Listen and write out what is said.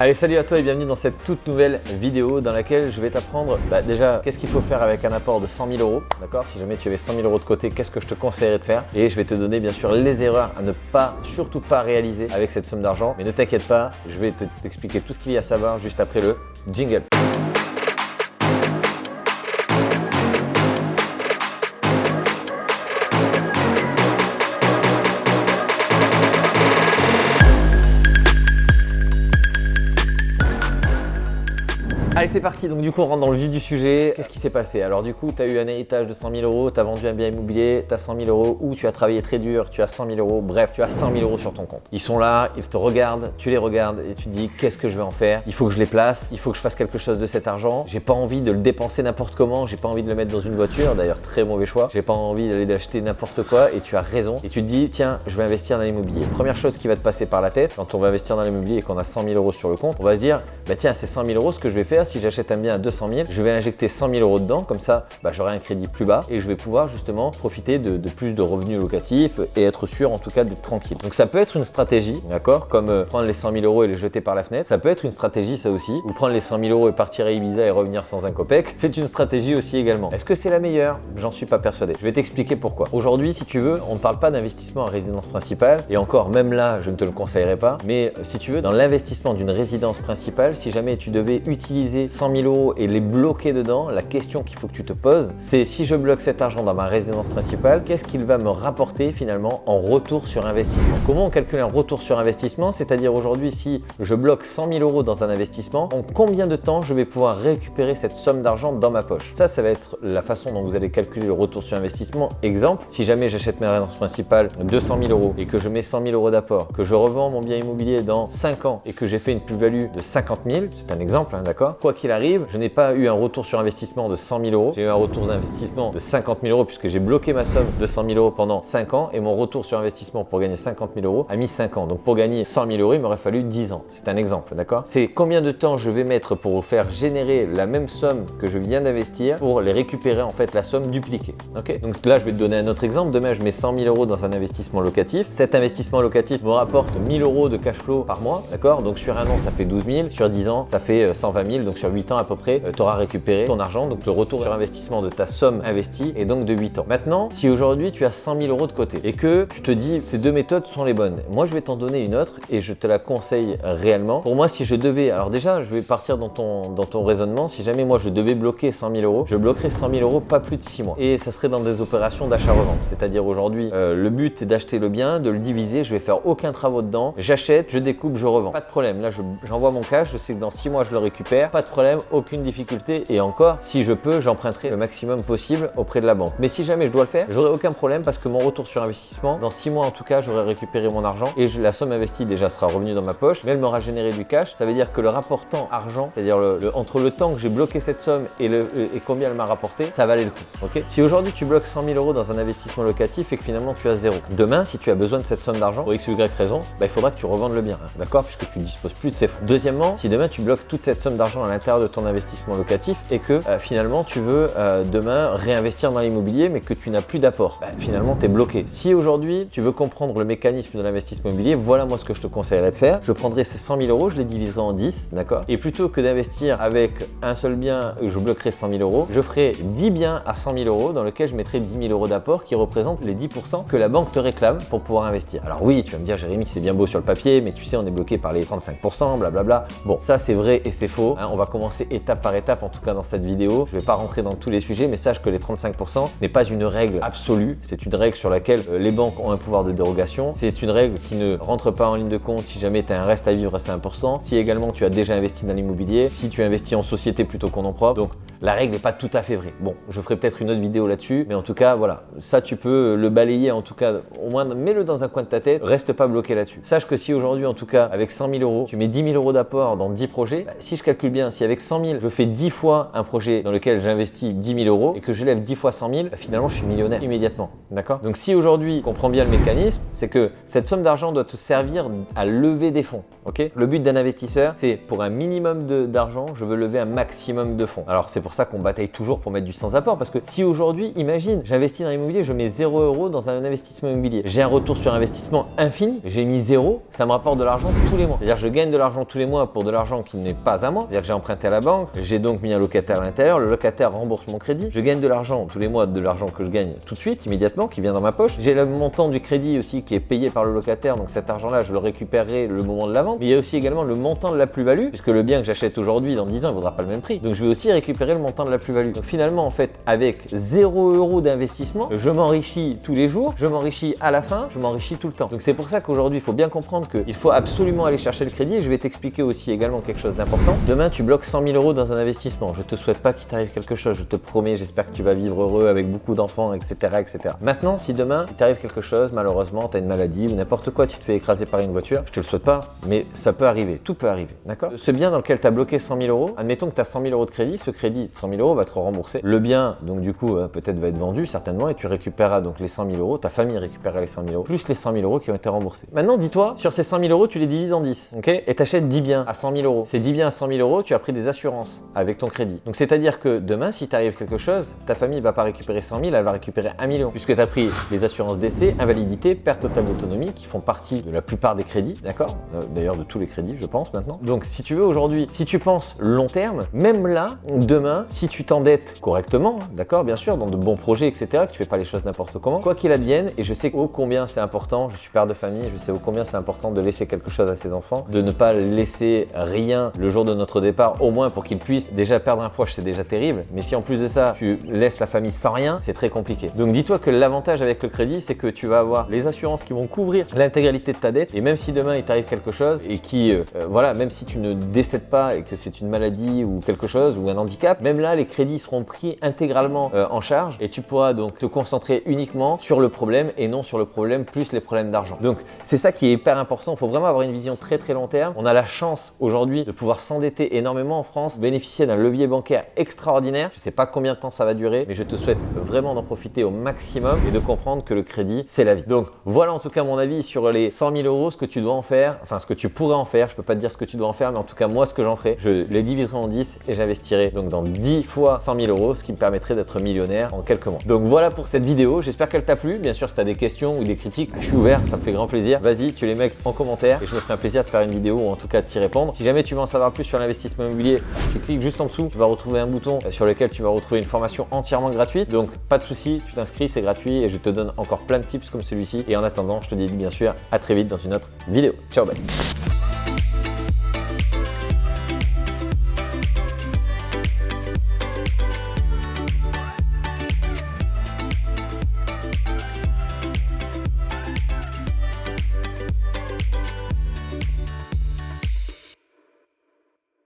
Allez, salut à toi et bienvenue dans cette toute nouvelle vidéo dans laquelle je vais t'apprendre déjà qu'est-ce qu'il faut faire avec un apport de 100 000 €, d'accord? Si jamais tu avais 100 000 € de côté, qu'est-ce que je te conseillerais de faire? Et je vais te donner bien sûr les erreurs à ne pas, surtout pas réaliser avec cette somme d'argent. Mais ne t'inquiète pas, je vais t'expliquer tout ce qu'il y a à savoir juste après le jingle. Allez, c'est parti. Donc du coup on rentre dans le vif du sujet. Qu'est-ce qui s'est passé? Alors du coup tu as eu un héritage de 100 000 €, tu as vendu un bien immobilier, tu as 100 000 € ou tu as travaillé très dur, tu as 100 000 €, bref tu as 100 000 € sur ton compte. Ils sont là, ils te regardent, tu les regardes et tu te dis qu'est-ce que je vais en faire? Il faut que je les place, il faut que je fasse quelque chose de cet argent. J'ai pas envie de le dépenser n'importe comment, j'ai pas envie de le mettre dans une voiture, d'ailleurs très mauvais choix. J'ai pas envie d'aller d'acheter n'importe quoi et tu as raison. Et tu te dis tiens je vais investir dans l'immobilier. Première chose qui va te passer par la tête quand on va investir dans l'immobilier et qu'on a 100 000 € sur le compte, on va se dire bah tiens c'est 100 000 € ce que je vais faire si j'achète un bien à 200 000, je vais injecter 100 000 € dedans, comme ça j'aurai un crédit plus bas et je vais pouvoir justement profiter de plus de revenus locatifs et être sûr en tout cas d'être tranquille. Donc ça peut être une stratégie, d'accord, comme prendre les 100 000 € et les jeter par la fenêtre, ça peut être une stratégie ça aussi, ou prendre les 100 000 € et partir à Ibiza et revenir sans un copec, c'est une stratégie aussi également. Est-ce que c'est la meilleure? J'en suis pas persuadé. Je vais t'expliquer pourquoi. Aujourd'hui si tu veux, on ne parle pas d'investissement en résidence principale et encore même là je ne te le conseillerais pas, mais si tu veux dans l'investissement d'une résidence principale, si jamais tu devais utiliser 100 000 € et les bloquer dedans, la question qu'il faut que tu te poses, c'est si je bloque cet argent dans ma résidence principale, qu'est-ce qu'il va me rapporter finalement en retour sur investissement? Comment on calcule un retour sur investissement? C'est-à-dire aujourd'hui, si je bloque 100 000 € dans un investissement, en combien de temps je vais pouvoir récupérer cette somme d'argent dans ma poche? Ça va être la façon dont vous allez calculer le retour sur investissement. Exemple, si jamais j'achète ma résidence principale 200 000 € et que je mets 100 000 € d'apport, que je revends mon bien immobilier dans 5 ans et que j'ai fait une plus-value de 50 000, c'est un exemple, hein, d'accord? Quoi qu'il arrive, je n'ai pas eu un retour sur investissement de 100 000 €, j'ai eu un retour d'investissement de 50 000 € puisque j'ai bloqué ma somme de 100 000 € pendant 5 ans et mon retour sur investissement pour gagner 50 000 € a mis 5 ans. Donc pour gagner 100 000 € il m'aurait fallu 10 ans. C'est un exemple, d'accord? C'est combien de temps je vais mettre pour faire générer la même somme que je viens d'investir pour les récupérer en fait la somme dupliquée. Ok? Donc là je vais te donner un autre exemple. Demain je mets 100 000 € dans un investissement locatif. Cet investissement locatif me rapporte 1 000 € de cash flow par mois, d'accord? Donc sur un an ça fait 12 000, sur 10 ans ça fait 120 000, donc sur 8 ans à peu près tu auras récupéré ton argent, donc le retour sur investissement de ta somme investie est donc de 8 ans. Maintenant, si aujourd'hui tu as 100 000 € de côté et que tu te dis ces deux méthodes sont les bonnes, moi je vais t'en donner une autre et je te la conseille réellement. Pour moi, si je devais, alors déjà je vais partir dans ton raisonnement, si jamais moi je devais bloquer 100 000 €, je bloquerais 100 000 € pas plus de 6 mois et ça serait dans des opérations d'achat-revente. C'est-à-dire aujourd'hui, le but est d'acheter le bien, de le diviser, je vais faire aucun travaux dedans, j'achète, je découpe, je revends. Pas de problème, là j'envoie mon cash, je sais que dans 6 mois je le récupère, pas de problème, aucune difficulté et encore, si je peux, j'emprunterai le maximum possible auprès de la banque. Mais si jamais je dois le faire, j'aurai aucun problème parce que mon retour sur investissement, dans 6 mois en tout cas, j'aurai récupéré mon argent et la somme investie déjà sera revenue dans ma poche, mais elle m'aura généré du cash. Ça veut dire que le rapportant argent, c'est-à-dire entre le temps que j'ai bloqué cette somme et combien elle m'a rapporté, ça valait le coup. Ok? Si aujourd'hui tu bloques 100 000 € dans un investissement locatif et que finalement tu as zéro, demain si tu as besoin de cette somme d'argent pour x ou y raison, il faudra que tu revendes le bien, hein, d'accord? Puisque tu disposes plus de ces fonds. Deuxièmement, si demain tu bloques toute cette somme d'argent à l'intérieur de ton investissement locatif et que finalement tu veux demain réinvestir dans l'immobilier mais que tu n'as plus d'apport, finalement tu es bloqué. Si aujourd'hui tu veux comprendre le mécanisme de l'investissement immobilier, voilà moi ce que je te conseillerais de faire. Je prendrais ces 100 000 €, je les diviserais en 10, d'accord? Et plutôt que d'investir avec un seul bien où je bloquerais 100 000 €, je ferais 10 biens à 100 000 € dans lesquels je mettrais 10 000 € d'apport qui représentent les 10% que la banque te réclame pour pouvoir investir. Alors oui, tu vas me dire Jérémy c'est bien beau sur le papier mais tu sais on est bloqué par les 35%, blablabla. Bon, ça c'est vrai et c'est faux, hein. On va commencer étape par étape en tout cas dans cette vidéo. Je vais pas rentrer dans tous les sujets mais sache que les 35% ce n'est pas une règle absolue, c'est une règle sur laquelle les banques ont un pouvoir de dérogation. C'est une règle qui ne rentre pas en ligne de compte si jamais tu as un reste à vivre à 5%, si également tu as déjà investi dans l'immobilier, si tu investis en société plutôt qu'en nom propre. Donc la règle n'est pas tout à fait vraie. Bon, je ferai peut-être une autre vidéo là-dessus, mais en tout cas, voilà, ça tu peux le balayer en tout cas, au moins mets-le dans un coin de ta tête, reste pas bloqué là-dessus. Sache que si aujourd'hui en tout cas avec 100 000 €, tu mets 10 000 € d'apport dans 10 projets, si je calcule bien, si avec 100 000 je fais 10 fois un projet dans lequel j'investis 10 000 € et que je lève 10 fois 100 000, finalement je suis millionnaire immédiatement, d'accord? Donc si aujourd'hui, on comprend bien le mécanisme, c'est que cette somme d'argent doit te servir à lever des fonds, ok? Le but d'un investisseur, c'est pour un minimum d'argent, je veux lever un maximum de fonds. Alors c'est pour pour ça qu'on bataille toujours pour mettre du sans apport. Parce que si aujourd'hui, imagine, j'investis dans l'immobilier, je mets 0 € dans un investissement immobilier. J'ai un retour sur investissement infini. J'ai mis 0, ça me rapporte de l'argent tous les mois. C'est-à-dire je gagne de l'argent tous les mois pour de l'argent qui n'est pas à moi. C'est-à-dire que j'ai emprunté à la banque, j'ai donc mis un locataire à l'intérieur, le locataire rembourse mon crédit. Je gagne de l'argent tous les mois, de l'argent que je gagne tout de suite, immédiatement, qui vient dans ma poche. J'ai le montant du crédit aussi qui est payé par le locataire, donc cet argent-là, je le récupérerai le moment de la vente. Mais il y a aussi également le montant de la plus-value, puisque le bien que j'achète aujourd'hui, dans 10 ans, il ne vaudra pas le même prix. Donc je vais aussi récupérer le montant de la plus-value. Donc finalement, en fait, avec 0 € d'investissement, je m'enrichis tous les jours, je m'enrichis à la fin, je m'enrichis tout le temps. Donc c'est pour ça qu'aujourd'hui, il faut bien comprendre qu'il faut absolument aller chercher le crédit. Et je vais t'expliquer aussi également quelque chose d'important. Demain, tu bloques 100 000 € dans un investissement. Je te souhaite pas qu'il t'arrive quelque chose, je te promets, j'espère que tu vas vivre heureux avec beaucoup d'enfants, etc., etc. Maintenant, si demain, il t'arrive quelque chose, malheureusement, tu as une maladie ou n'importe quoi, tu te fais écraser par une voiture, je te le souhaite pas, mais ça peut arriver, tout peut arriver, d'accord? Ce bien dans lequel tu as bloqué 100 000 €, admettons que tu as 100 000 € de crédit, ce crédit de 100 000 € va être remboursé. Le bien, donc du coup, peut-être va être vendu, certainement, et tu récupéreras donc les 100 000 €, ta famille récupérera les 100 000 € plus les 100 000 € qui ont été remboursés. Maintenant, dis-toi, sur ces 100 000 €, tu les divises en 10, ok? Et tu achètes 10 biens à 100 000 €. Ces 10 biens à 100 000 €, tu as pris des assurances avec ton crédit. Donc, c'est-à-dire que demain, si t'arrive quelque chose, ta famille va pas récupérer 100 000, elle va récupérer 1 million, puisque tu as pris les assurances décès, invalidité, perte totale d'autonomie, qui font partie de la plupart des crédits, d'accord? D'ailleurs, de tous les crédits, je pense maintenant. Donc, si tu veux aujourd'hui, si tu penses long terme, même là, demain, si tu t'endettes correctement, d'accord, bien sûr, dans de bons projets, etc., que tu fais pas les choses n'importe comment, quoi qu'il advienne, et je sais ô combien c'est important, je suis père de famille, je sais ô combien c'est important de laisser quelque chose à ses enfants, de ne pas laisser rien le jour de notre départ, au moins pour qu'ils puissent déjà perdre un proche, c'est déjà terrible, mais si en plus de ça, tu laisses la famille sans rien, c'est très compliqué. Donc dis-toi que l'avantage avec le crédit, c'est que tu vas avoir les assurances qui vont couvrir l'intégralité de ta dette, et même si demain il t'arrive quelque chose, et qui, voilà, même si tu ne décèdes pas et que c'est une maladie ou quelque chose, ou un handicap, même là, les crédits seront pris intégralement en charge, et tu pourras donc te concentrer uniquement sur le problème, et non sur le problème plus les problèmes d'argent. Donc c'est ça qui est hyper important, il faut vraiment avoir une vision très très long terme. On a la chance aujourd'hui de pouvoir s'endetter énormément en France, bénéficier d'un levier bancaire extraordinaire. Je ne sais pas combien de temps ça va durer, mais je te souhaite vraiment d'en profiter au maximum et de comprendre que le crédit, c'est la vie. Donc voilà en tout cas mon avis sur les 100 000 €, ce que tu dois en faire, enfin ce que tu pourrais en faire. Je peux pas te dire ce que tu dois en faire, mais en tout cas moi ce que j'en ferai, je les diviserai en 10 et j'investirai donc dans 10 fois 100 000 €, ce qui me permettrait d'être millionnaire en quelques mois. Donc voilà pour cette vidéo, j'espère qu'elle t'a plu. Bien sûr, si tu as des questions ou des critiques, je suis ouvert, ça me fait grand plaisir. Vas-y, tu les mets en commentaire et je me ferai un plaisir de faire une vidéo ou en tout cas de t'y répondre. Si jamais tu veux en savoir plus sur l'investissement immobilier, tu cliques juste en dessous, tu vas retrouver un bouton sur lequel tu vas retrouver une formation entièrement gratuite. Donc pas de souci, tu t'inscris, c'est gratuit et je te donne encore plein de tips comme celui-ci. Et en attendant, je te dis bien sûr à très vite dans une autre vidéo. Ciao, bye.